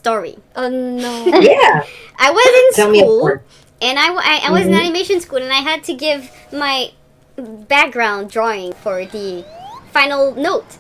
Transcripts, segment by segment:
story. Oh no. Yeah. I was in Tell me school, more. and I was in animation school, and I had to give my background drawing for the final note.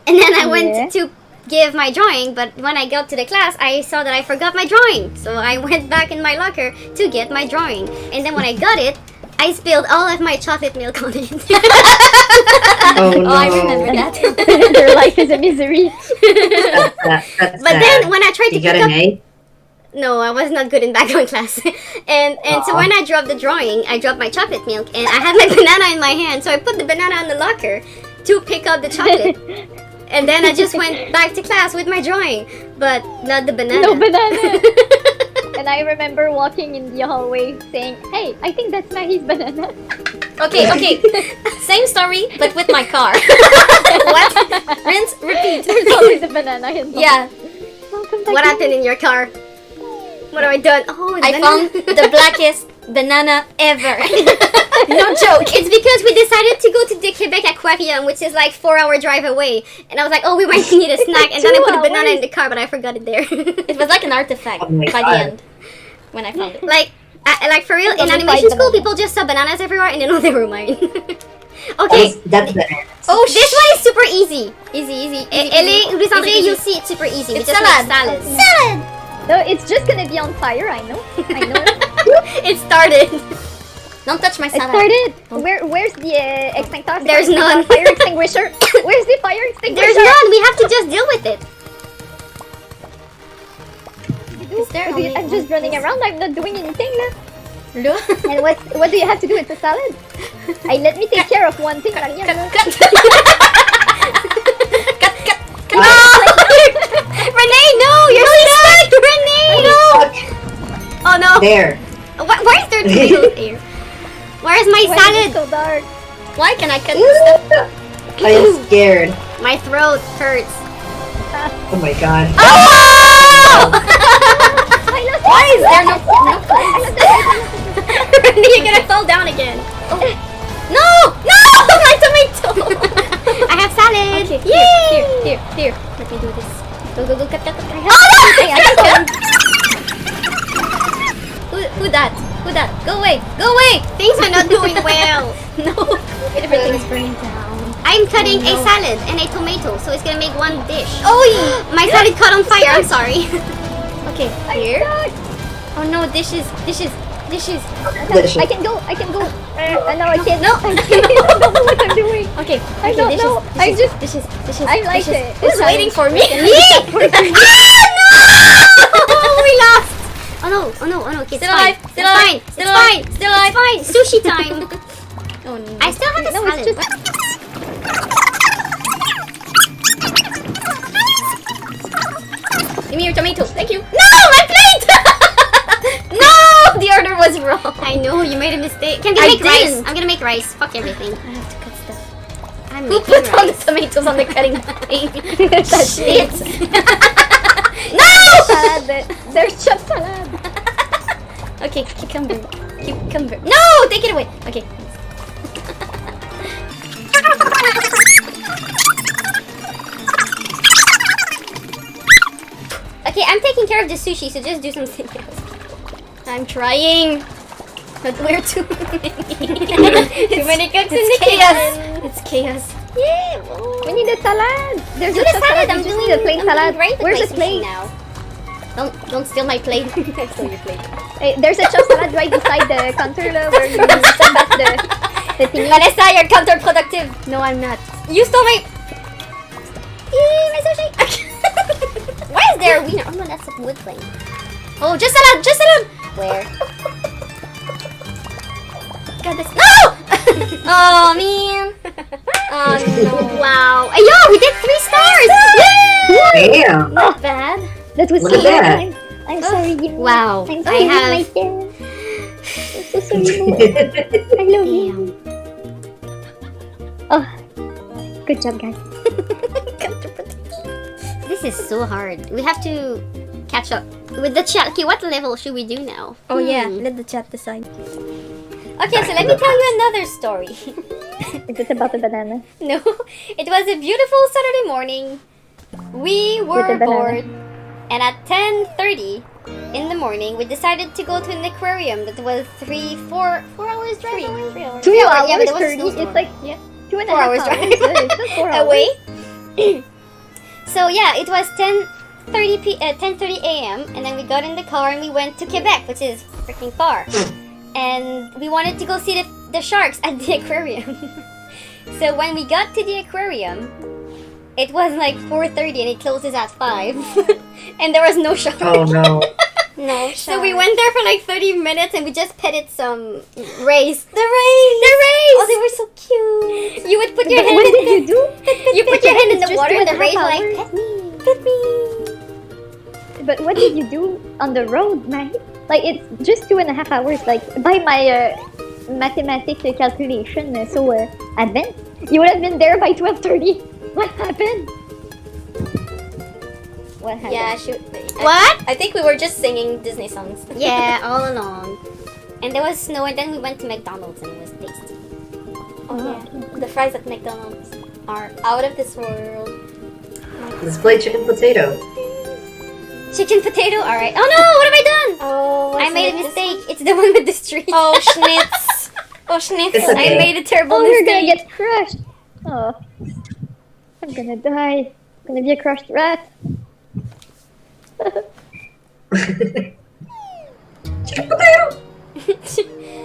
And then I went to give my drawing, but when I got to the class, I saw that I forgot my drawing. So I went back in my locker to get my drawing. And then when I got it, I spilled all of my chocolate milk on it. Oh no. I remember that. Their life is a misery. That's But then when I tried to you got pick an up... A? No, I was not good in background class. and so when I dropped the drawing, I dropped my chocolate milk, and I had my banana in my hand, so I put the banana in the locker to pick up the chocolate. And then I just went back to class with my drawing, but not the banana. No banana. And I remember walking in the hallway saying, "Hey, I think that's Mary's banana." Okay. Same story, but with my car. What? Rinse, repeat. There's always a banana involved. Yeah, Welcome back What to happened in your car? What have I done? Oh, the I banana. found the blackest banana ever. No joke. It's because we decided to go to the Quebec Aquarium, which is like 4-hour drive away. And I was like, oh, we might need a snack. And then I put a banana in the car, but I forgot it there. It was like an artifact Oh my by God. the end when I found it. like for real, in Don't animation fight school, banana. people just saw bananas everywhere and they know they were mine. Okay. That's better. Oh, this one is super easy. Easy. Ellie, Luis Andre, you'll see it's super easy. It's we just salad. make salads. No, it's just gonna be on fire. I know. It started. Don't touch my It salad. started. Where's the extincteur? There's none. Fire extinguisher. Where's the fire extinguisher? There's none. We have to just deal with it. Is there only I'm just running around. I'm not doing anything now. Look. And what do you have to do with the salad? Let me take care of one thing, Maria. Cut. No! Renee, no! You're stuck! Renee! No! Oh no! There. Why is there tomatoes here? Where is my Why is it salad? so dark? Why can I cut this stuff? I am scared. My throat hurts. Oh my god. Oh! Why is there no Renee, you're gonna fall down again. No! My tomato! I have salad! Okay, Yay! here. Let me do this. Go, cut. Who that? Go away! Things are not going well. No, everything's burning down. I'm cutting a salad and a tomato, so it's gonna make one dish. Oh, My salad caught on fire, I'm sorry. okay, here. Oh no, dishes. Delicious. I can go. No, I can't. No. I don't know what I'm doing. Okay, I don't know. dishes. I like it. Who's waiting for me? We lost! Oh no, okay, it's Still alive, fine. still alive, still alive, It's still alive. fine, sushi time. Oh no. I still have a No, salad. it's just. Give me your tomato. Thank you. No, my plate! No, the order was wrong. I know, you made a mistake. Can we I make rice? didn't. I'm gonna make rice. Fuck everything. I have to cut stuff. I'm Who making put all the rice. tomatoes on the cutting thing? That's Shit. No! Salad. There's chopped salad. Okay, cucumber. No, take it away. Okay. Okay, I'm taking care of the sushi, so just do something else. I'm trying. But we're too many. Too many cooks in the kitchen. It's chaos. Yeah. We need a salad. There's Do a the chopped salad. We I'm just doing need a plain I'm salad. doing great with Where's my the sushi plate? now. Don't steal my plate. I stole your plate. Hey, there's a chopped salad right beside the counter where you set back the thingy. Vanessa, you're counterproductive. No, I'm not. You stole my... Yay, my sushi. Why is there a wiener? Oh no, that's a wood plank. Oh, just salad. Where? God, this. No! Oh man. Oh no. Wow. Yo, we did 3 stars. Damn. Not bad. That was Look so at that. nice. I'm sorry, Yumi. Wow. I'm I sorry, have... my dear. I'm so sorry, Mo. I love you. Damn. Oh, good job, guys. This is so hard. We have to catch up with the chat. Okay, what level should we do now? Oh yeah. Let the chat decide. Okay, so let me tell you another story. Is it about the banana? No, it was a beautiful Saturday morning. We With were a banana. bored, And at 10:30 in the morning, we decided to go to an aquarium that was 4 hours drive away. 2 Yeah, but hours there was a 30. snowstorm. It's like Yeah. 2.5 4 hours hours. drive It's not 4 hours. away. So yeah, it was 10:30 a.m. and then we got in the car and we went to Quebec, which is freaking far. And we wanted to go see the sharks at the aquarium. So when we got to the aquarium, it was like 4:30 and it closes at 5. And there was no shark. Oh no. No, So we went there for like 30 minutes and we just petted some rays. The rays! The rays! Oh, they were so cute. You would put your But hand what in did you do? You put your hand in It's the just water and the 2.5 rays like, hours. pet me. Pet me. But what did you do on the road, man? Like, it's just 2.5 hours. Like, by my mathematics calculation, advanced, you would have been there by 12:30. What happened? What happened? Yeah, shoot. What? I think we were just singing Disney songs. Yeah, all along. And there was snow and then we went to McDonald's and it was tasty. Oh, yeah. The fries at McDonald's are out of this world. Let's play chicken potato. Chicken potato? Alright. Oh no, what have I done? Oh, I made a mistake. It's the one with the street. Oh, schnitz. Oh, schnitz. It's okay. I made a terrible Oh, you're mistake. gonna get crushed. Oh, I'm gonna die. I'm gonna be a crushed rat. Chicken potato.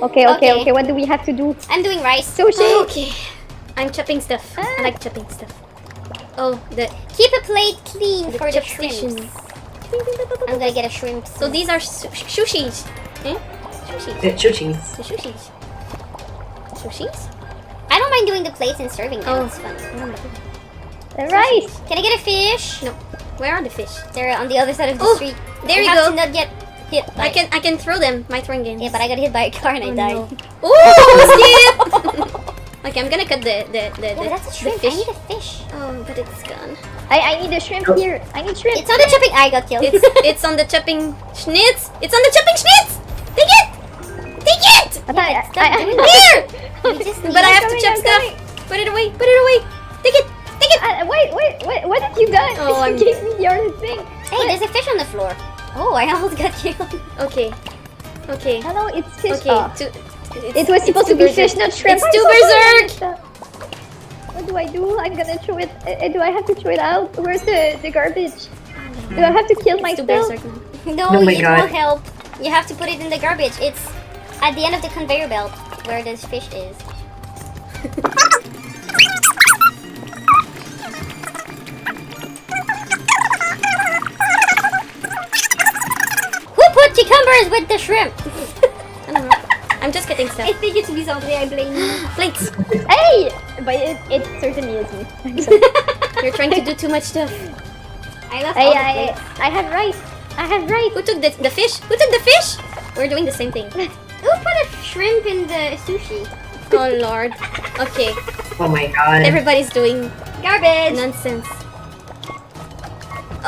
Okay. Okay. What do we have to do? I'm doing rice. Sushi. Okay. I'm chopping stuff. I like chopping stuff. Oh, Keep a plate clean the for the chop shrimps. station. I'm gonna get a shrimp. So these are sushis. Eh? Sushis. Chuchis. The sushis. Sushis? I don't mind doing the plates and serving them. Oh. It's fun. The rice. Can I get a fish? No. Where are the fish? They're on the other side of the Oh, street. there you have go. to not get hit by I can throw them. My throwing games. Yeah, but I got hit by a car and I died. No. Oh, skip! Okay, I'm gonna cut the Yeah, but that's a the shrimp. I fish. need a fish. Oh, but it's gone. I need a shrimp here. I need shrimp. It's on the chopping. I got killed. It's on the chopping schnitz. It's on the chopping schnitz. Take it. Take it. Here. We just need But I have to coming, chop I'm stuff. coming. Put it away. Put it away. Take it. Take it. Wait, what have you done? Oh, I'm- You gave me the other thing. Hey, there's a fish on the floor. Oh, I almost got killed. Okay. Okay. Hello, it's fish. Okay. Oh. It was supposed to be fish, not shrimp. It's I'm too so sorry. berserk. What do I do? I'm gonna throw it. Do I have to throw it out? Where's the garbage? Do I have to kill It's too myself? berserk now. No, Oh my it God. won't help. You have to put it in the garbage. It's at the end of the conveyor belt where this fish is. Who put cucumbers with the shrimp? I don't know. I'm just getting I stuff. think it's Bizandre, I blame you. Plates. Hey! But it certainly is me. I'm sorry. You're trying to do too much stuff. I left all the I plates. have rice. I have rice. Who took the fish? Who took the fish? We're doing the same thing. Who put a shrimp in the sushi? Oh lord. Okay. Oh my god. Everybody's doing Garbage! nonsense.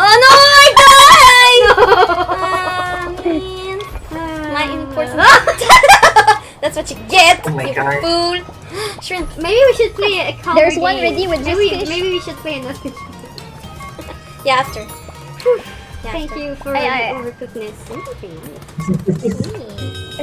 Oh no! I died! Man. My important. That's what you get. Oh my you God. fool. Shrimp. Maybe we should play a color There's one game. ready with just fish. Maybe we should play another game. Yeah, after. Yeah, Thank after. you for I- the overcookedness.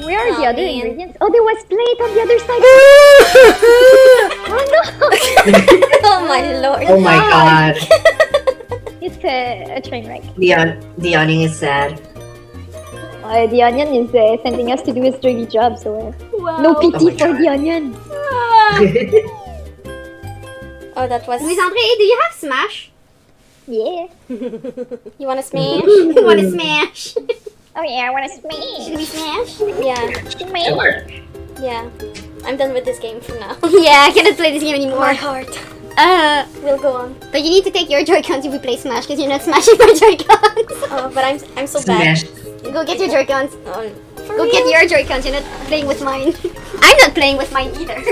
Where are the Oh, other man. ingredients? Oh, there was plate on the other side. Oh no! Oh my lord. Oh my god. It's a train wreck. The onion is sad. The onion is sending us to do his dirty job, so Wow. no pity Oh my for God. the onion. Oh, that was. Bizandre, do you have Smash? Yeah. You wanna smash? You want to smash? Oh yeah, I want to Should smash. we smash? Yeah. Sure. Yeah. I'm done with this game for now. Yeah, I cannot play this game anymore. My heart will go on. But you need to take your Joy-Cons if we play Smash because you're not smashing my Joy-Cons. Oh, but I'm so bad. Smash. Go get your Joy-Cons. Oh, for Go real? get your Joy-Cons. You're not playing with mine. I'm not playing with mine either.